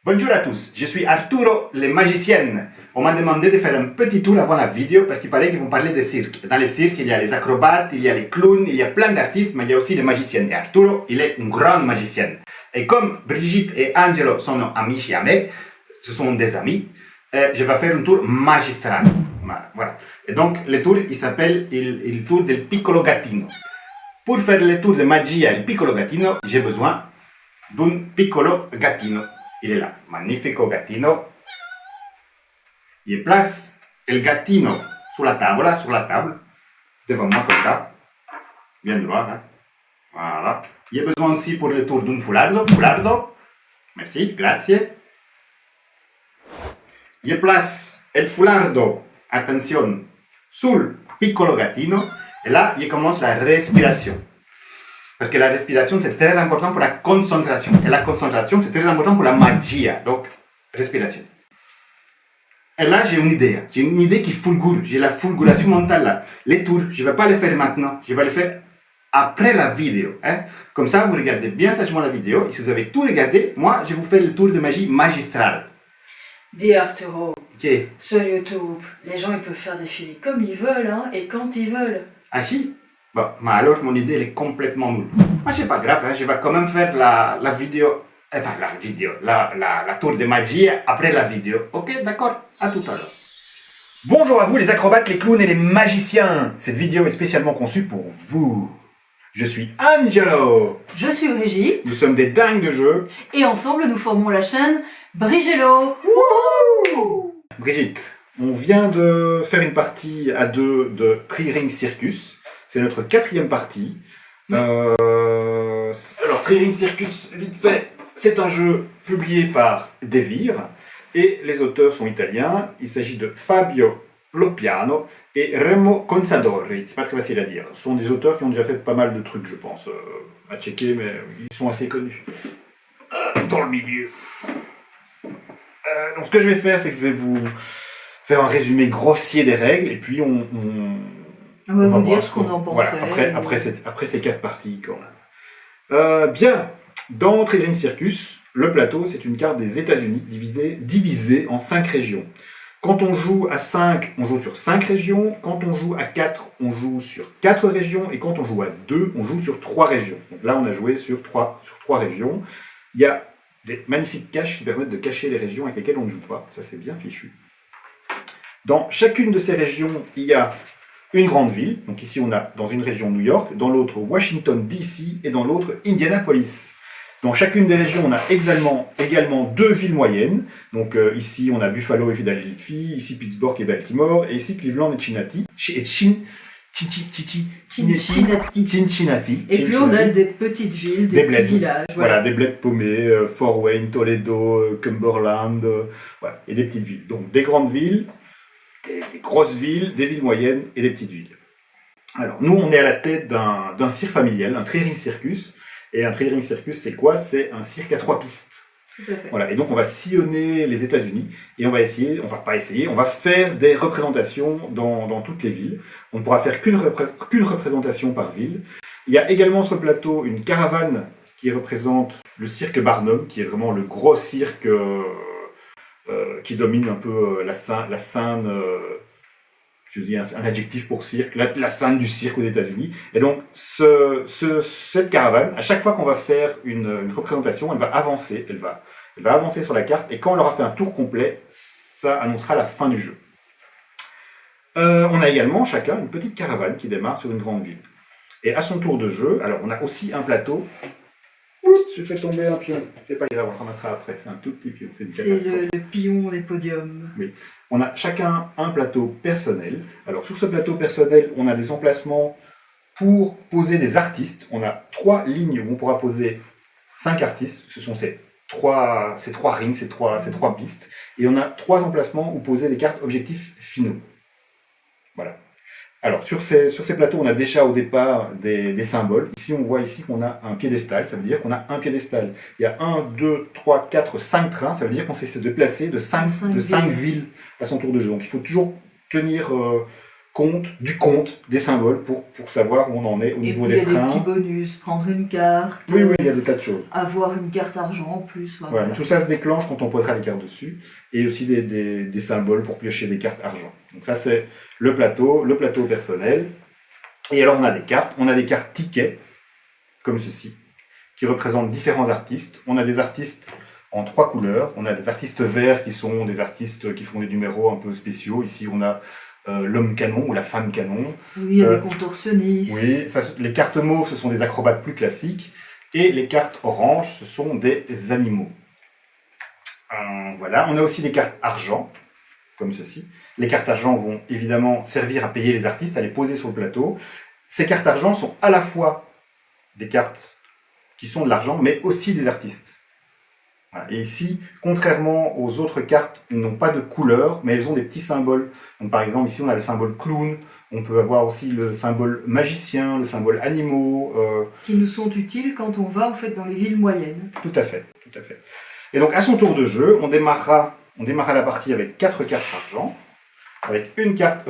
Bonjour à tous, je suis Arturo, le magicien. On m'a demandé de faire un petit tour avant la vidéo parce qu'il paraît qu'ils vont parler de cirque. Dans les cirques, il y a les acrobates, il y a les clowns, il y a plein d'artistes, mais il y a aussi les magiciens. Et Arturo, il est un grand magicien. Et comme Brigitte et Angelo sont amis chiamés, ce sont des amis, je vais faire un tour magistral. Voilà. Et donc, le tour, il s'appelle le tour del piccolo gattino. Pour faire le tour de magia, le piccolo gattino, j'ai besoin d'un piccolo gattino. Il est là, magnifico gattino. Je place le gattino sur la table, devant moi comme ça, bien droit, hein? Voilà. J'ai besoin aussi pour le tour d'un foulardo, merci, grazie. Je place le foulardo, attention, sur le piccolo gattino, et là, je commence la respiration. Parce que la respiration, c'est très important pour la concentration. Et la concentration, c'est très important pour la magia. Donc, respiration. Et là, j'ai une idée qui fulgure. J'ai la fulguration mentale là. Les tours, je ne vais pas les faire maintenant. Je vais les faire après la vidéo. Hein? Comme ça, vous regardez bien sagement la vidéo. Et si vous avez tout regardé, moi, je vous fais le tour de magie magistral. Dis Arturo, Okay. sur YouTube, les gens ils peuvent faire défiler comme ils veulent hein, et quand ils veulent. Ah si? Bon, mais alors mon idée elle est complètement nulle. Mais c'est pas grave, hein, je vais quand même faire la vidéo, enfin la tour de magie après la vidéo. Ok, d'accord, à tout à l'heure. Bonjour à vous les acrobates, les clowns et les magiciens. Cette vidéo est spécialement conçue pour vous. Je suis Angelo. Je suis Brigitte Nous sommes des dingues de jeu. et ensemble nous formons la chaîne Brigello. Brigitte, on vient de faire une partie à deux de Three Ring Circus. C'est notre 4e partie. Alors, Three Ring Circus, vite fait, c'est un jeu publié par Devir et les auteurs sont italiens. Il s'agit de Fabio Lopiano et Remo Consadori. C'est pas très facile à dire. Ce sont des auteurs qui ont déjà fait pas mal de trucs, je pense, à checker, mais ils sont assez connus dans le milieu. Donc, ce que je vais faire, c'est que je vais vous faire un résumé grossier des règles et puis on va vous voir dire ce qu'on en pensait. Voilà, après ces 4 parties, quand même. Bien, dans Three Ring Circus, le plateau, c'est une carte des États-Unis divisée en 5 régions. Quand on joue à 5, on joue sur 5 régions. Quand on joue à 4, on joue sur 4 régions. Et quand on joue à 2, on joue sur 3 régions. Donc là, on a joué sur 3 régions. Il y a des magnifiques caches qui permettent de cacher les régions avec lesquelles on ne joue pas. Ça, c'est bien fichu. Dans chacune de ces régions, il y a une grande ville. Donc ici, on a dans une région New York, dans l'autre Washington DC et dans l'autre Indianapolis. Dans chacune des régions, on a également 2 villes moyennes. Donc ici, on a Buffalo et Philadelphie, ici Pittsburgh et Baltimore, et ici Cleveland et Cincinnati. Et puis on a des petites villes, des petits villages. Voilà, des bleds paumés, Fort Wayne, Toledo, Cumberland, voilà, et des petites villes. Donc des grandes villes, des grosses villes, des villes moyennes et des petites villes. Alors, nous, on est à la tête d'un cirque familial, un Three Ring Circus. Et un Three Ring Circus, c'est quoi? C'est un cirque à 3 pistes. Tout à fait. Voilà, et donc on va sillonner les États-Unis et on va faire des représentations dans toutes les villes. On ne pourra faire qu'une représentation par ville. Il y a également sur le plateau une caravane qui représente le cirque Barnum, qui est vraiment le gros cirque qui domine un peu la scène, je dis un adjectif pour cirque, la scène du cirque aux États-Unis. Et donc, cette caravane, à chaque fois qu'on va faire une représentation, elle va avancer sur la carte, et quand elle aura fait un tour complet, ça annoncera la fin du jeu. On a également chacun une petite caravane qui démarre sur une grande ville. Et à son tour de jeu, alors on a aussi un plateau. Oups, j'ai fait tomber un pion. C'est pas grave, on le ramassera après. C'est un tout petit pion. C'est le pion des podiums. Oui. On a chacun un plateau personnel. Alors sur ce plateau personnel, on a des emplacements pour poser des artistes. On a 3 lignes où on pourra poser 5 artistes. Ce sont ces trois rings, ces trois pistes. Et on a 3 emplacements où poser des cartes objectifs finaux. Voilà. Alors, sur ces plateaux, on a déjà au départ des symboles. Ici, on voit ici qu'on a un piédestal. Ça veut dire qu'on a un piédestal. Il y a 1, 2, 3, 4, 5 trains. Ça veut dire qu'on s'est déplacé de 5 villes à son tour de jeu. Donc, il faut toujours tenir compte des symboles pour savoir où on en est au Et niveau puis il y des a des trains. petits bonus, prendre une carte, Oui, oui, il y a des tas de choses. avoir une carte argent en plus. Voilà, tout ça se déclenche quand on posera les cartes dessus, et aussi des symboles pour piocher des cartes argent. Donc ça c'est le plateau personnel. Et alors on a des cartes tickets, comme ceci, qui représentent différents artistes. On a des artistes en 3 couleurs, on a des artistes verts qui sont des artistes qui font des numéros un peu spéciaux. Ici on a l'homme canon ou la femme canon. Oui, il y a des contorsionnistes. Oui, les cartes mauves ce sont des acrobates plus classiques. Et les cartes oranges, ce sont des animaux. Voilà, on a aussi des cartes argent, comme ceci. Les cartes argent vont évidemment servir à payer les artistes, à les poser sur le plateau. Ces cartes argent sont à la fois des cartes qui sont de l'argent, mais aussi des artistes. Voilà. Et ici, contrairement aux autres cartes, elles n'ont pas de couleur, mais elles ont des petits symboles. Donc, par exemple, ici on a le symbole clown. On peut avoir aussi le symbole magicien, le symbole animaux. Qui nous sont utiles quand on va en fait dans les villes moyennes. Tout à fait, tout à fait. Et donc à son tour de jeu, on démarrera la partie avec 4 cartes argent, avec une carte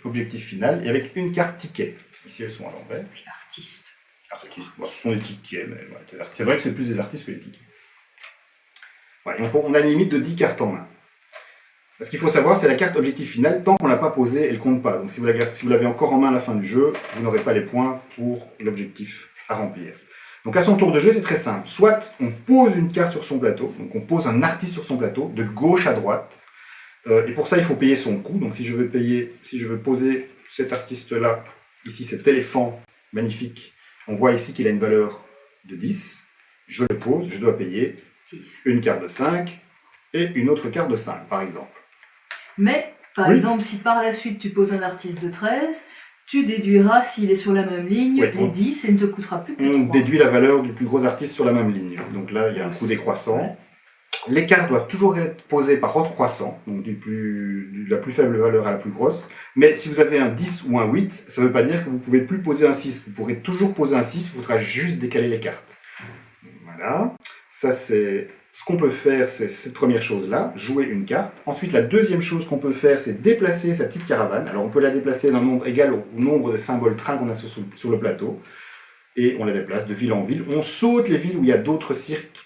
objectif final et avec une carte ticket. Ici elles sont à l'envers. Puis artistes. Artistes, bon, ce sont des tickets, mais ouais, c'est vrai que c'est plus des artistes que des tickets. Ouais, on a une limite de 10 cartes en main. Ce qu'il faut savoir, c'est la carte objectif final. Tant qu'on ne l'a pas posée, elle ne compte pas. Donc si vous l'avez encore en main à la fin du jeu, vous n'aurez pas les points pour l'objectif à remplir. Donc à son tour de jeu, c'est très simple. Soit on pose une carte sur son plateau, donc on pose un artiste sur son plateau, de gauche à droite. Et pour ça, il faut payer son coût. Donc si je veux poser cet artiste-là, ici cet éléphant magnifique, on voit ici qu'il a une valeur de 10. Je le pose, je dois payer 10. Une carte de 5 et une autre carte de 5, par exemple. Mais, par exemple, si par la suite tu poses un artiste de 13, tu déduiras s'il est sur la même ligne, Oui, les 10 et ne te coûtera plus que 3. On déduit la valeur du plus gros artiste sur la même ligne. Donc là, il y a un coût décroissant. Ouais. Les cartes doivent toujours être posées par ordre croissant, donc de la plus faible valeur à la plus grosse. Mais si vous avez un 10 ou un 8, ça ne veut pas dire que vous ne pouvez plus poser un 6. Vous pourrez toujours poser un 6, il faudra juste décaler les cartes. Voilà. Ça, c'est ce qu'on peut faire, c'est cette première chose-là, jouer une carte. Ensuite, la deuxième chose qu'on peut faire, c'est déplacer sa petite caravane. Alors, on peut la déplacer d'un nombre égal au nombre de symboles trains qu'on a sur le plateau. Et on la déplace de ville en ville. On saute les villes où il y a d'autres cirques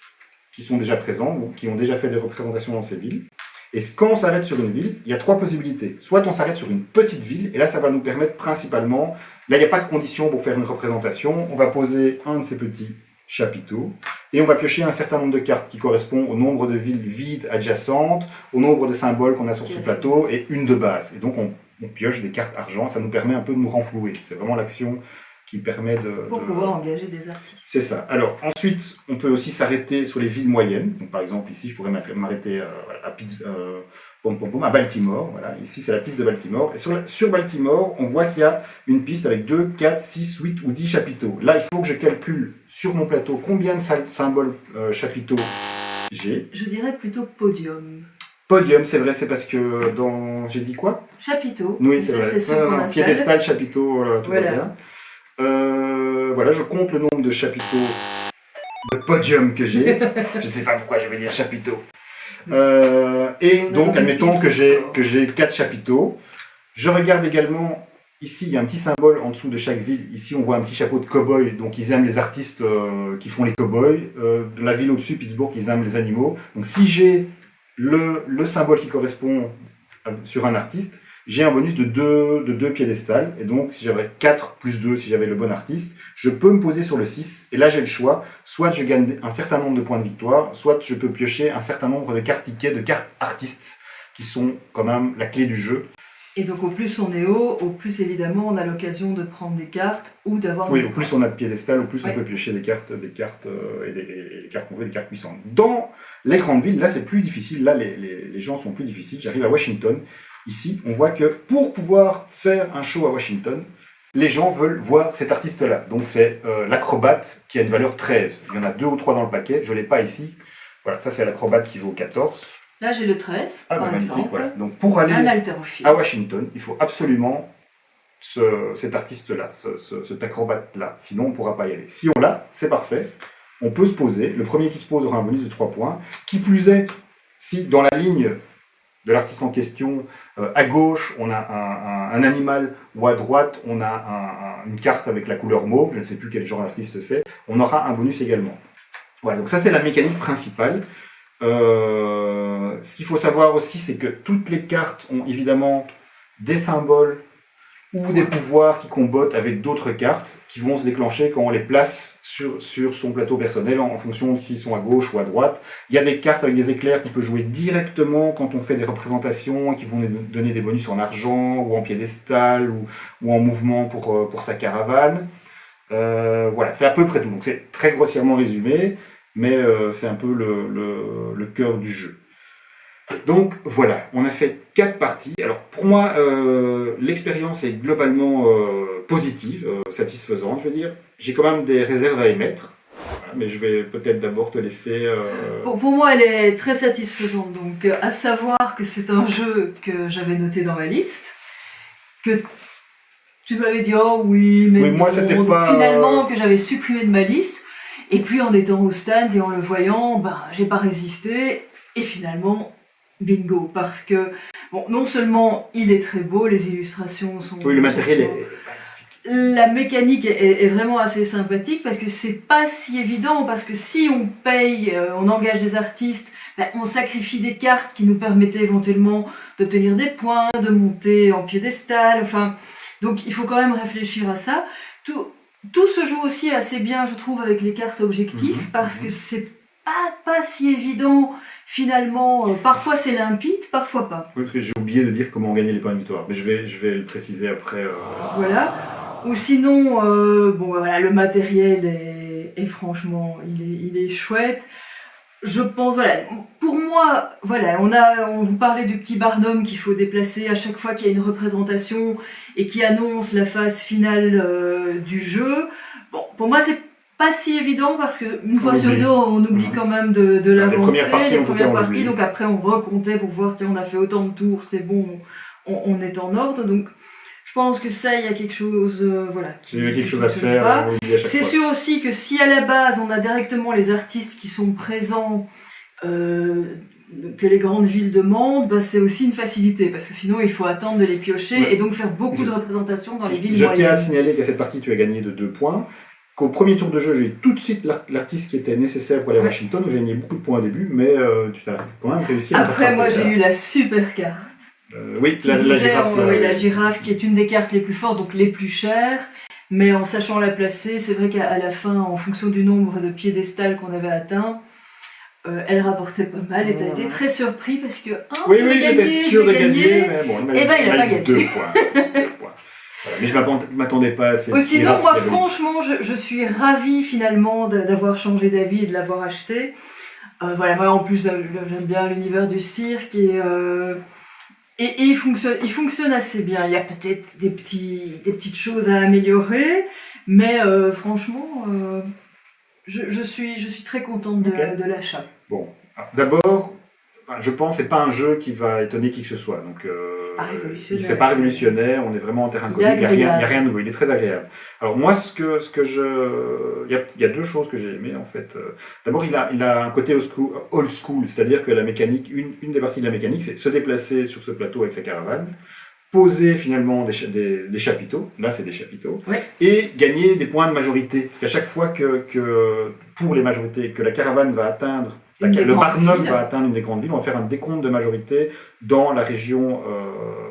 qui sont déjà présents, ou qui ont déjà fait des représentations dans ces villes. Et quand on s'arrête sur une ville, il y a 3 possibilités. Soit on s'arrête sur une petite ville, et là, ça va nous permettre principalement... Là, il n'y a pas de condition pour faire une représentation. On va poser un de ces petits chapiteaux, et on va piocher un certain nombre de cartes qui correspond au nombre de villes vides adjacentes, au nombre de symboles qu'on a sur ce plateau, et une de base. Et donc on pioche des cartes argent, ça nous permet un peu de nous renflouer. C'est vraiment l'action qui permet pour pouvoir engager des artistes. C'est ça. Alors ensuite, on peut aussi s'arrêter sur les villes moyennes. Donc par exemple ici, je pourrais m'arrêter à Baltimore. Voilà. Ici, c'est la piste de Baltimore. Et sur Baltimore, on voit qu'il y a une piste avec 2, 4, 6, 8 ou 10 chapiteaux. Là, il faut que je calcule sur mon plateau combien de symboles chapiteaux j'ai. Je dirais plutôt podium. Podium, c'est vrai, c'est parce que j'ai dit quoi? Chapiteau. Oui, c'est vrai. C'est ce qu'on installe. Piédestal, chapiteau, tout va Voilà. bien. Voilà, je compte le nombre de chapiteaux de podium que j'ai. Je ne sais pas pourquoi je vais dire chapiteaux. Et donc, admettons que j'ai 4 chapiteaux. Je regarde également, ici, il y a un petit symbole en dessous de chaque ville. Ici, on voit un petit chapeau de cow-boy. Donc, ils aiment les artistes qui font les cow-boys. De la ville au-dessus, Pittsburgh, ils aiment les animaux. Donc, si j'ai le symbole qui correspond sur un artiste, j'ai un bonus de 2 piédestals. Et donc, si j'avais 4 plus 2, si j'avais le bon artiste, je peux me poser sur le 6. Et là, j'ai le choix. Soit je gagne un certain nombre de points de victoire, soit je peux piocher un certain nombre de cartes tickets, de cartes artistes, qui sont quand même la clé du jeu. Et donc, au plus on est haut, au plus évidemment on a l'occasion de prendre des cartes ou d'avoir. Oui, au plus on a de piédestal, au plus on peut piocher des cartes et des cartes qu'on veut, des cartes puissantes. Dans les grandes villes, là c'est plus difficile, là les gens sont plus difficiles. J'arrive à Washington. Ici, on voit que pour pouvoir faire un show à Washington, les gens veulent voir cet artiste-là. Donc c'est l'acrobate qui a une valeur 13. Il y en a 2 ou 3 dans le paquet, je ne l'ai pas ici. Voilà, ça c'est l'acrobate qui vaut 14. Là j'ai le 13, par magnifique, exemple. Voilà. Donc pour aller à Washington, il faut absolument cet artiste-là, cet acrobate-là. Sinon, on ne pourra pas y aller. Si on l'a, c'est parfait. On peut se poser. Le premier qui se pose aura un bonus de 3 points. Qui plus est, si dans la ligne de l'artiste en question. À gauche, on a un animal, ou à droite, on a une carte avec la couleur mauve, je ne sais plus quel genre d'artiste c'est. On aura un bonus également. Voilà, donc ça c'est la mécanique principale. Ce qu'il faut savoir aussi, c'est que toutes les cartes ont évidemment des symboles ou des pouvoirs qui combattent avec d'autres cartes qui vont se déclencher quand on les place sur son plateau personnel en fonction de s'ils sont à gauche ou à droite. Il y a des cartes avec des éclairs qu'on peut jouer directement quand on fait des représentations et qui vont nous donner des bonus en argent ou en piédestal ou en mouvement pour sa caravane. Voilà, c'est à peu près tout. Donc c'est très grossièrement résumé, mais c'est un peu le cœur du jeu. Donc voilà, on a fait 4 parties. Alors pour moi, l'expérience est globalement positive, satisfaisante, je veux dire. J'ai quand même des réserves à émettre, voilà, mais je vais peut-être d'abord te laisser... Pour moi, elle est très satisfaisante. Donc, à savoir que c'est un jeu que j'avais noté dans ma liste, que tu m'avais dit oh oui, mais oui, moi, non, c'était donc pas... finalement que j'avais supprimé de ma liste. Et puis en étant au stand et en le voyant, j'ai pas résisté. Et finalement, bingo, parce que bon, non seulement il est très beau, les illustrations sont... Oui, le matériel est... La mécanique est vraiment assez sympathique parce que c'est pas si évident, parce que si on paye, on engage des artistes, on sacrifie des cartes qui nous permettaient éventuellement d'obtenir des points, de monter en piédestal, enfin, donc il faut quand même réfléchir à ça. Tout se joue aussi assez bien, je trouve, avec les cartes objectifs, parce que c'est pas si évident finalement. Parfois c'est limpide, parfois pas. Oui, parce que j'ai oublié de dire comment gagner les points de victoire, mais je vais le préciser après. Voilà. Ou sinon, voilà, le matériel est franchement, il est chouette. Je pense, voilà, pour moi, voilà, on vous parlait du petit Barnum qu'il faut déplacer à chaque fois qu'il y a une représentation et qui annonce la phase finale du jeu. Bon, pour moi, c'est pas si évident parce que une fois sur deux, on oublie quand même de l'avancer, les premières parties, donc après on recomptait pour voir, tiens, on a fait autant de tours, c'est bon, on est en ordre, donc je pense que ça, il y a quelque chose, voilà. Il y a quelque chose à faire. C'est sûr aussi que si à la base on a directement les artistes qui sont présents, que les grandes villes demandent, c'est aussi une facilité parce que sinon il faut attendre de les piocher et donc faire beaucoup de représentations dans les villes moyennes. Je tiens à signaler qu'à cette partie tu as gagné de 2 points. Qu'au premier tour de jeu, j'ai tout de suite l'artiste qui était nécessaire pour aller à Washington, où j'ai gagné beaucoup de points au début, mais tu as quand même réussi à... Après, moi j'ai eu la super carte. Oui, la girafe. La girafe qui est une des cartes les plus fortes, donc les plus chères, mais en sachant la placer, c'est vrai qu'à la fin, en fonction du nombre de piédestals qu'on avait atteint, elle rapportait pas mal et t'as été très surpris parce que j'étais sûr de gagner, mais bon, il a pas gagné. 2 points. Voilà, mais je m'attendais pas à cette sinon, moi franchement, je suis ravie finalement d'avoir changé d'avis et de l'avoir acheté. Voilà, moi en plus j'aime bien l'univers du cirque et il fonctionne assez bien. Il y a peut-être des petites choses à améliorer, mais franchement, je suis très contente de l'achat. Bon, d'abord, je pense que c'est pas un jeu qui va étonner qui que ce soit. Donc, c'est pas révolutionnaire. On est vraiment en terrain inconnu. Il n'y a rien de nouveau. Il est très agréable. Alors moi, il y a 2 choses que j'ai aimées en fait. D'abord, il a un côté old school, c'est-à-dire que la mécanique, une des parties de la mécanique, c'est se déplacer sur ce plateau avec sa caravane, poser finalement des chapiteaux. Là, c'est des chapiteaux, et gagner des points de majorité. Parce qu'à chaque fois que pour les majorités, que la caravane va atteindre le Barnum va atteindre une des grandes villes, on va faire un décompte de majorité dans la région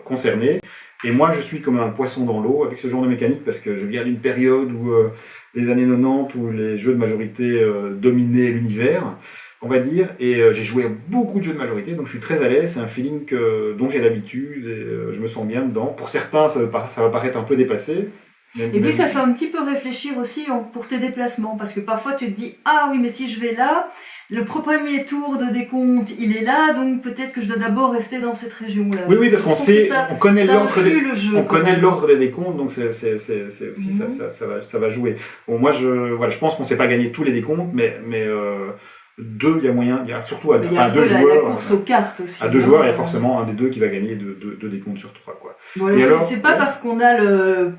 concernée. Et moi, je suis comme un poisson dans l'eau avec ce genre de mécanique parce que je viens d'une période où les années 90 où les jeux de majorité dominaient l'univers, on va dire, et j'ai joué à beaucoup de jeux de majorité, donc je suis très à l'aise. C'est un feeling dont j'ai l'habitude et je me sens bien dedans. Pour certains, ça va paraître un peu dépassé. Et puis ça fait un petit peu réfléchir aussi pour tes déplacements, parce que parfois tu te dis ah oui, mais si je vais là, le premier tour de décompte il est là, donc peut-être que je dois d'abord rester dans cette région-là. Oui, parce on connaît l'ordre des décomptes, donc c'est aussi ça va jouer. Bon, moi je pense qu'on ne sait pas gagner tous les décomptes, mais 2, il y a moyen, il y a surtout à 2 joueurs. La course aux cartes aussi. À 2 joueurs, il y a forcément un des 2 qui va gagner 2 décomptes sur 3, quoi. Bon, c'est pas parce qu'on a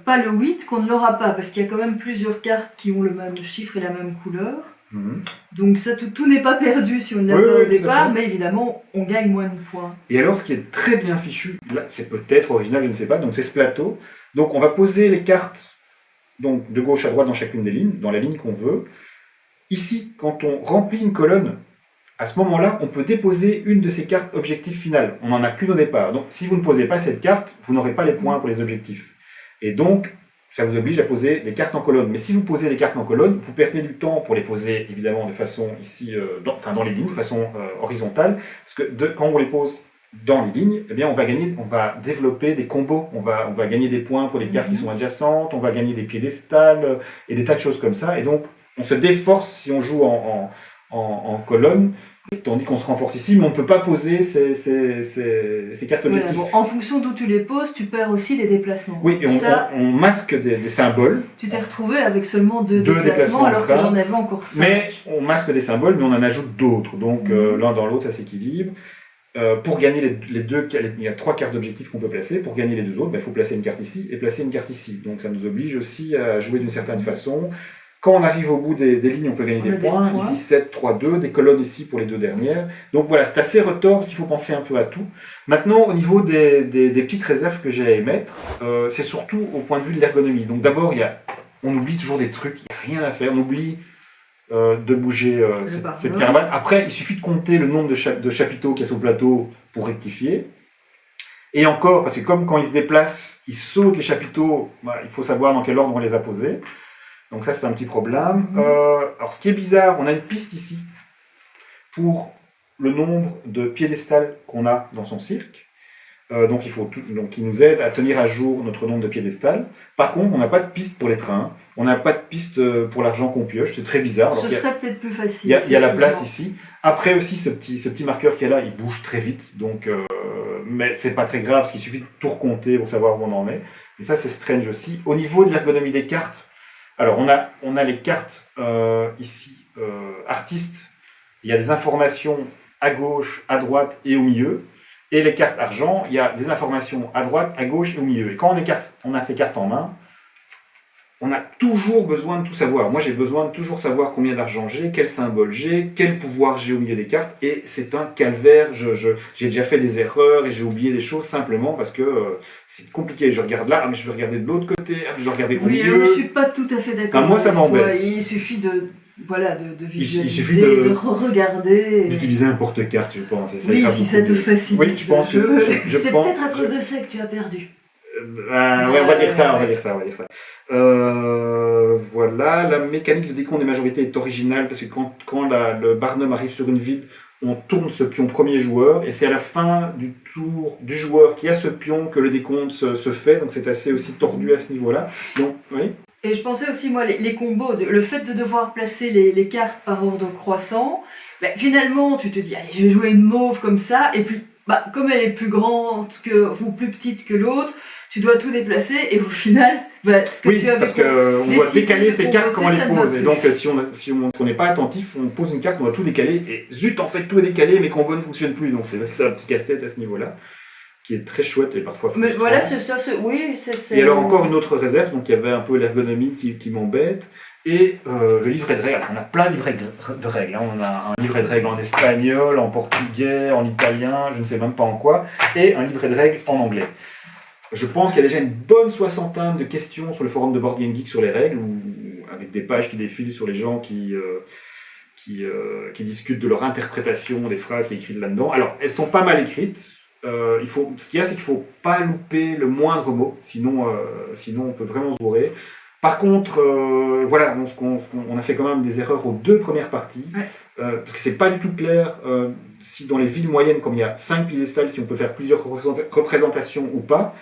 pas le 8 qu'on ne l'aura pas, parce qu'il y a quand même plusieurs cartes qui ont le même chiffre et la même couleur. Mhm. Donc ça, tout n'est pas perdu si on ne l'a Oui, pas oui, au tout à départ, fait. mais évidemment, on gagne moins de points. Et alors, ce qui est très bien fichu, là, c'est peut-être original, je ne sais pas, donc c'est ce plateau. Donc, on va poser les cartes donc, de gauche à droite dans chacune des lignes, dans la ligne qu'on veut. Ici, quand on remplit une colonne, à ce moment-là, on peut déposer une de ces cartes objectifs finales. On n'en a qu'une au départ. Donc, si vous ne posez pas cette carte, vous n'aurez pas les points pour les objectifs. Et donc, ça vous oblige à poser des cartes en colonne. Mais si vous posez les cartes en colonne, vous perdez du temps pour les poser, évidemment, de façon ici, dans les lignes, de façon horizontale. Parce que quand on les pose dans les lignes, eh bien, on va développer des combos. On va gagner des points pour les cartes qui sont adjacentes, on va gagner des piédestals et des tas de choses comme ça. Et donc, on se déforce si on joue en colonne, tandis qu'on se renforce ici, mais on ne peut pas poser ces cartes objectifs. Voilà, bon, en fonction d'où tu les poses, tu perds aussi des déplacements. Oui, et on masque des symboles. Tu t'es retrouvé avec seulement deux déplacements alors que j'en avais encore 5. Mais on masque des symboles, mais on en ajoute d'autres. Donc l'un dans l'autre, ça s'équilibre. Pour gagner les deux, il y a 3 cartes d'objectifs qu'on peut placer. Pour gagner les 2 autres, il faut placer une carte ici et placer une carte ici. Donc ça nous oblige aussi à jouer d'une certaine façon. Quand on arrive au bout des lignes, on peut gagner des points. Ici 7, 3, 2, des colonnes ici pour les 2 dernières. Donc voilà, c'est assez retors parce qu'il faut penser un peu à tout. Maintenant, au niveau des petites réserves que j'ai à émettre, c'est surtout au point de vue de l'ergonomie. Donc d'abord, on oublie toujours des trucs, il n'y a rien à faire. On oublie de bouger cette caravane. Après, il suffit de compter le nombre de chapiteaux qu'il y a sur le plateau pour rectifier. Et encore, parce que comme quand ils se déplacent, ils sautent les chapiteaux, il faut savoir dans quel ordre on les a posés. Donc ça, c'est un petit problème. Alors, ce qui est bizarre, on a une piste ici pour le nombre de piédestals qu'on a dans son cirque. Donc, il nous aide à tenir à jour notre nombre de piédestals. Par contre, on n'a pas de piste pour les trains. On n'a pas de piste pour l'argent qu'on pioche. C'est très bizarre. Ce serait peut-être plus facile. Il y a la place ici. Après aussi, ce petit marqueur qui est là, il bouge très vite. Donc, mais c'est pas très grave, parce qu'il suffit de tout recompter pour savoir où on en est. Et ça, c'est strange aussi. Au niveau de l'ergonomie des cartes, alors, on a les cartes ici, artistes. Il y a des informations à gauche, à droite et au milieu. Et les cartes argent, il y a des informations à droite, à gauche et au milieu. Et quand on a ces cartes en main, on a toujours besoin de tout savoir. Moi, j'ai besoin de toujours savoir combien d'argent j'ai, quel symbole j'ai, quel pouvoir j'ai au milieu des cartes. Et c'est un calvaire. J'ai déjà fait des erreurs et j'ai oublié des choses simplement parce que c'est compliqué. Je regarde là, mais je vais regarder de l'autre côté, je vais regarder au milieu. Oui, je ne suis pas tout à fait d'accord. Moi, ça m'embête. Il suffit de visualiser, il suffit de regarder. D'utiliser un porte-carte, je pense. Oui, si ça te facilite. Oui, je pense que... C'est peut-être à cause de ça que tu as perdu. Ouais, on va dire ça. Voilà, la mécanique de décompte des majorités est originale parce que quand le Barnum arrive sur une ville, on tourne ce pion premier joueur et c'est à la fin du tour du joueur qui a ce pion que le décompte se fait, donc c'est assez aussi tordu à ce niveau-là. Donc, oui. Et je pensais aussi, moi, les combos, le fait de devoir placer les cartes par ordre croissant, finalement, tu te dis, allez, je vais jouer une mauve comme ça, et puis, comme elle est plus grande ou plus petite que l'autre, tu dois tout déplacer, et au final, ce que tu avais parce qu'on doit décaler ces cartes quand on les pose. Et donc, si on n'est pas attentif, on pose une carte, on doit tout décaler, et zut, en fait, tout est décalé, mais combos ne fonctionnent plus. Donc, c'est vrai que c'est un petit casse-tête à ce niveau-là, qui est très chouette et parfois frustrant. Mais voilà, c'est ça, oui, c'est... Et alors, encore une autre réserve, donc il y avait un peu l'ergonomie qui m'embête, et le livret de règles. Alors, on a plein de livrets de règles. Hein. On a un livret de règles en espagnol, en portugais, en italien, je ne sais même pas en quoi, et un livret de règles en anglais. Je pense qu'il y a déjà une bonne soixantaine de questions sur le forum de Board Game Geek sur les règles, avec des pages qui défilent sur les gens qui discutent de leur interprétation des phrases qui sont écrites là-dedans. Alors, elles sont pas mal écrites. Ce qu'il y a, c'est qu'il ne faut pas louper le moindre mot, sinon on peut vraiment se bourrer. Par contre, voilà, on a fait quand même des erreurs aux 2 premières parties, parce que c'est pas du tout clair si dans les villes moyennes, comme il y a 5 piédestals, si on peut faire plusieurs représentations ou pas.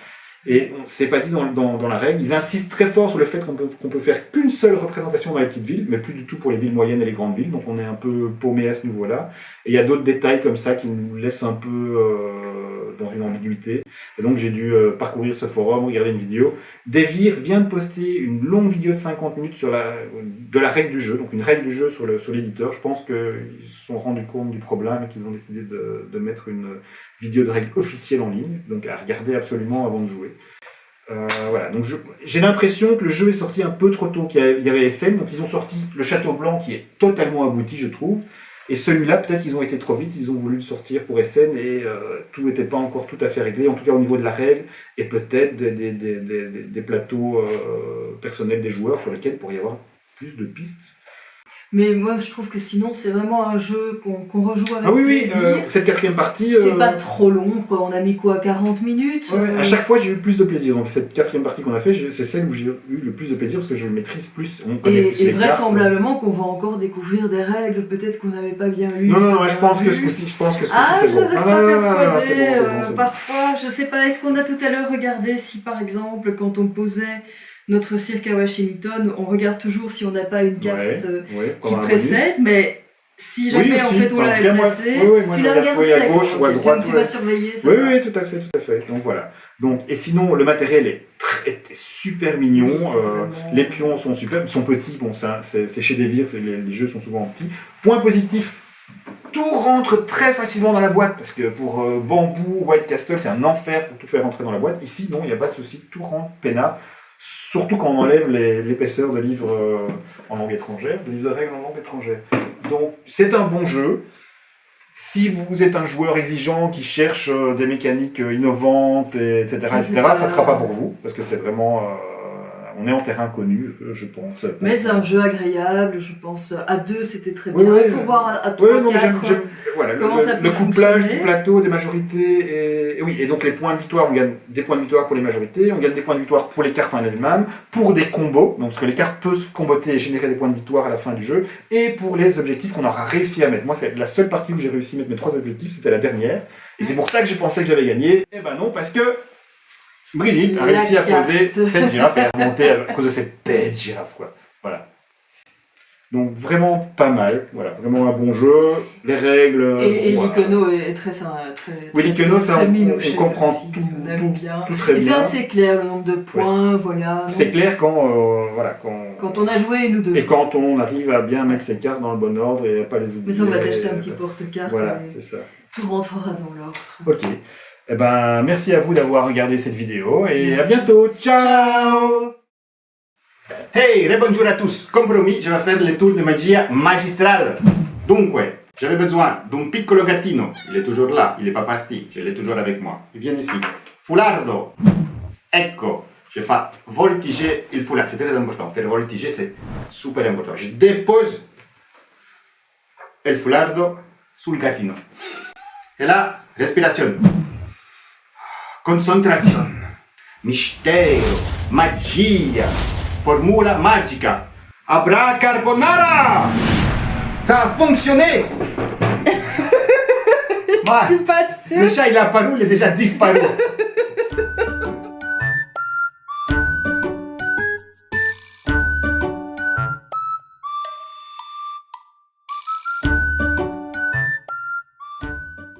Et c'est pas dit dans la règle. Ils insistent très fort sur le fait qu'on peut faire qu'une seule représentation dans les petites villes, mais plus du tout pour les villes moyennes et les grandes villes. Donc on est un peu paumé à ce niveau-là. Et il y a d'autres détails comme ça qui nous laissent un peu dans une ambiguïté. Et donc j'ai dû parcourir ce forum, regarder une vidéo. Devir vient de poster une longue vidéo de 50 minutes de la règle du jeu, donc une règle du jeu sur l'éditeur. Je pense qu'ils se sont rendus compte du problème et qu'ils ont décidé de mettre une vidéo de règle officielle en ligne, donc à regarder absolument avant de jouer. Voilà, donc j'ai l'impression que le jeu est sorti un peu trop tôt, qu'il y avait SN, donc ils ont sorti le Château Blanc qui est totalement abouti, je trouve, et celui-là, peut-être qu'ils ont été trop vite, ils ont voulu le sortir pour SN et tout n'était pas encore tout à fait réglé, en tout cas au niveau de la règle, et peut-être des plateaux personnels des joueurs sur lesquels il pourrait y avoir plus de pistes. Mais moi, je trouve que sinon, c'est vraiment un jeu qu'on rejoue avec plaisir. Cette quatrième partie... C'est pas trop long, quoi. On a mis quoi, 40 minutes À chaque fois, j'ai eu plus de plaisir. Donc cette quatrième partie qu'on a fait, c'est celle où j'ai eu le plus de plaisir parce que je le maîtrise plus. On connaît plus les vraisemblablement qu'on va encore découvrir des règles, peut-être qu'on n'avait pas bien lu. Non, je pense que ce coup-ci, c'est bon. Je reste pas persuadée. C'est bon. Parfois, je sais pas, est-ce qu'on a tout à l'heure regardé si, par exemple, quand on posait notre cirque à Washington, on regarde toujours si on n'a pas une carte qui précède, mais si jamais en fait on l'avait placée, tu l'as regardé à gauche ou à droite. Tu vas surveiller ça. Oui, tout à fait. Donc voilà. Et sinon, le matériel est super mignon. Les pions sont super, ils sont petits. Bon, c'est chez Devir, les jeux sont souvent petits. Point positif. Tout rentre très facilement dans la boîte, parce que pour Bamboo, White Castle, c'est un enfer pour tout faire rentrer dans la boîte. Ici, non, il n'y a pas de souci, tout rentre peinard. Surtout quand on enlève l'épaisseur de livres en langue étrangère, de livres de règles en langue étrangère. Donc c'est un bon jeu. Si vous êtes un joueur exigeant qui cherche des mécaniques innovantes, etc., ça ne sera pas pour vous, parce que c'est vraiment... on est en terrain connu, je pense. Mais c'est un jeu agréable, je pense. À 2, c'était très bien. Il faut voir à 3, 4... Voilà, le couplage du plateau, des majorités, et donc les points de victoire, on gagne des points de victoire pour les majorités, on gagne des points de victoire pour les cartes en elles-mêmes, pour des combos, donc parce que les cartes peuvent se comboter et générer des points de victoire à la fin du jeu, et pour les objectifs qu'on aura réussi à mettre. Moi, c'est la seule partie où j'ai réussi à mettre mes 3 objectifs, c'était la dernière, et c'est pour ça que j'ai pensé que j'avais gagné. Eh ben non, parce que Brigitte a réussi à poser cette girafe et à remonter à cause de cette bête girafe, quoi. Voilà. Donc vraiment pas mal, voilà, vraiment un bon jeu, les règles... Et l'icono est très l'icono, ça, on comprend tout très bien. Et c'est assez clair, le nombre de points, voilà. C'est clair quand on a joué une ou deux. Et quand on arrive à bien mettre ses cartes dans le bon ordre et à pas les oublier. Mais ça, on va t'acheter un petit porte-carte. Voilà, c'est ça. Tout rentrera dans l'ordre. Ok. Eh ben, merci à vous d'avoir regardé cette vidéo et à bientôt. Ciao. Hey, rebonjour à tous. Comme promis, je vais faire le tour de magia magistrale. Dunque, j'avais besoin d'un piccolo gattino. Il est toujours là, il n'est pas parti. Je l'ai toujours avec moi. Il vient ici. Foulardo. Ecco, je fais voltiger il foulard. C'est très important. Faire voltiger, c'est super important. Je dépose il foulardo sul gattino. Et là, respiration. Concentration. Mistero. Magia. Formula magica. Abracarbonara. Ça a fonctionné. C'est pas sûr. Le chat, il est apparu, il est déjà disparu.